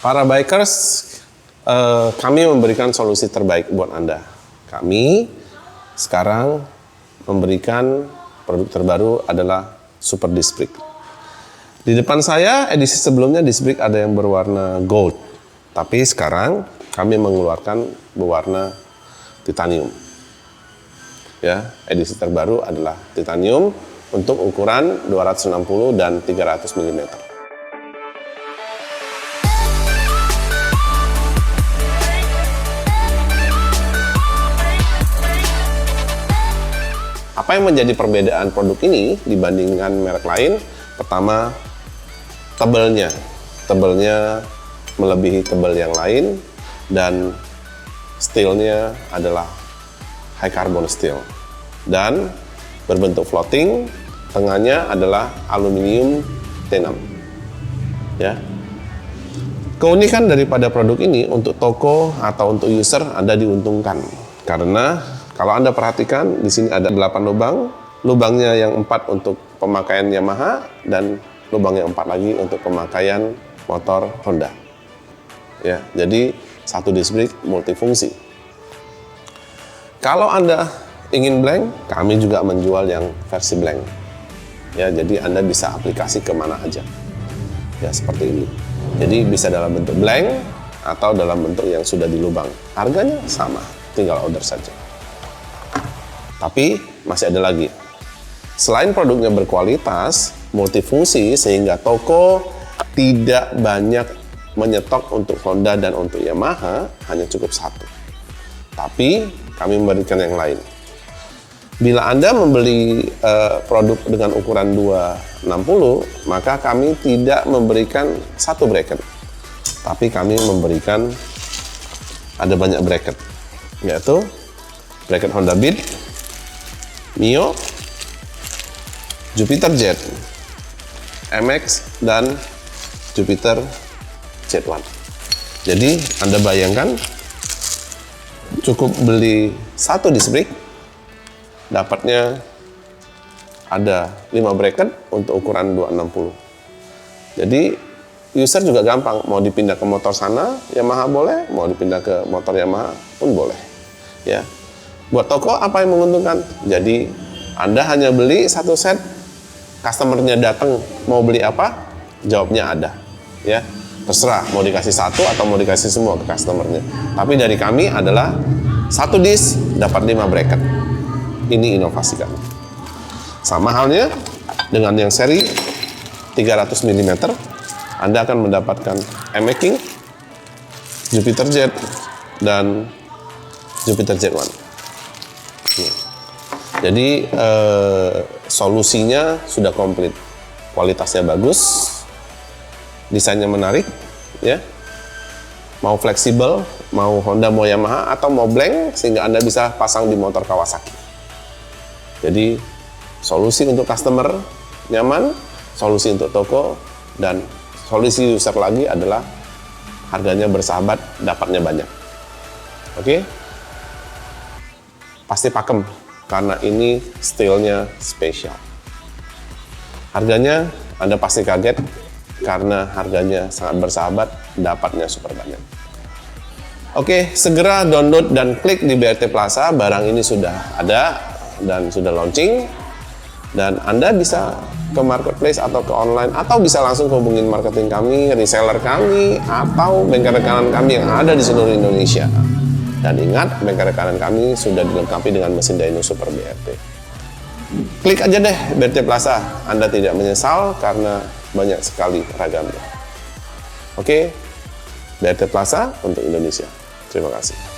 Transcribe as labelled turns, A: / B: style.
A: Para bikers, kami memberikan solusi terbaik buat Anda. Kami sekarang memberikan produk terbaru adalah Super Disc Brake. Di depan saya, edisi sebelumnya Disc Brake ada yang berwarna gold. Tapi sekarang kami mengeluarkan berwarna titanium. Ya, edisi terbaru adalah titanium untuk ukuran 260 dan 300 mm. Apa yang menjadi perbedaan produk ini dibandingkan merek lain? Pertama, tebelnya. Tebelnya melebihi tebal yang lain dan steelnya adalah high carbon steel dan berbentuk floating. Tengahnya adalah aluminium T6. Ya. Keunikan daripada produk ini untuk toko atau untuk user Anda diuntungkan karena kalau Anda perhatikan, di sini ada 8 lubang. Lubangnya yang 4 untuk pemakaian Yamaha dan lubang yang 4 lagi untuk pemakaian motor Honda. Ya, jadi satu disc brake multifungsi. Kalau Anda ingin blank, kami juga menjual yang versi blank. Ya, jadi Anda bisa aplikasi kemana aja. Ya, seperti ini. Jadi bisa dalam bentuk blank atau dalam bentuk yang sudah dilubang. Harganya sama, tinggal order saja. Tapi masih ada lagi. Selain produknya berkualitas, multifungsi sehingga toko tidak banyak menyetok untuk Honda dan untuk Yamaha, hanya cukup satu. Tapi kami memberikan yang lain. Bila Anda membeli produk dengan ukuran 260, maka kami tidak memberikan satu bracket. Tapi kami memberikan ada banyak bracket, yaitu bracket Honda Beat, Mio, Jupiter Jet, MX, dan Jupiter Z1. Jadi Anda bayangkan cukup beli satu disc brake, dapatnya ada 5 bracket untuk ukuran 260. Jadi user juga gampang, mau dipindah ke motor sana Yamaha boleh, mau dipindah ke motor Yamaha pun boleh. Ya. Buat toko apa yang menguntungkan? Jadi Anda hanya beli satu set, customernya datang mau beli apa? Jawabnya ada. Ya, terserah mau dikasih satu atau mau dikasih semua ke customernya. Tapi dari kami adalah satu disc dapat 5 bracket. Ini inovasi kami. Sama halnya dengan yang seri 300 mm, Anda akan mendapatkan M-Making, Jupiter Jet, dan Jupiter Z1. Jadi solusinya sudah komplit, kualitasnya bagus, desainnya menarik, ya. Mau fleksibel, mau Honda, mau Yamaha, atau mau blank sehingga Anda bisa pasang di motor Kawasaki. Jadi solusi untuk customer nyaman, solusi untuk toko, dan solusi user lagi adalah harganya bersahabat, dapatnya banyak. Oke? Pasti pakem karena ini steelnya spesial. Harganya Anda pasti kaget karena harganya sangat bersahabat, dapatnya super banyak. Oke, segera download dan klik di BRT Plaza. Barang ini sudah ada dan sudah launching, dan Anda bisa ke marketplace atau ke online, atau bisa langsung hubungin marketing kami, reseller kami, atau bengkel rekanan kami yang ada di seluruh Indonesia. Dan ingat, bengkel rekanan kami sudah dilengkapi dengan mesin dyno Super BRT. Klik aja deh BRT Plaza, Anda tidak menyesal karena banyak sekali ragamnya. Oke, BRT Plaza untuk Indonesia. Terima kasih.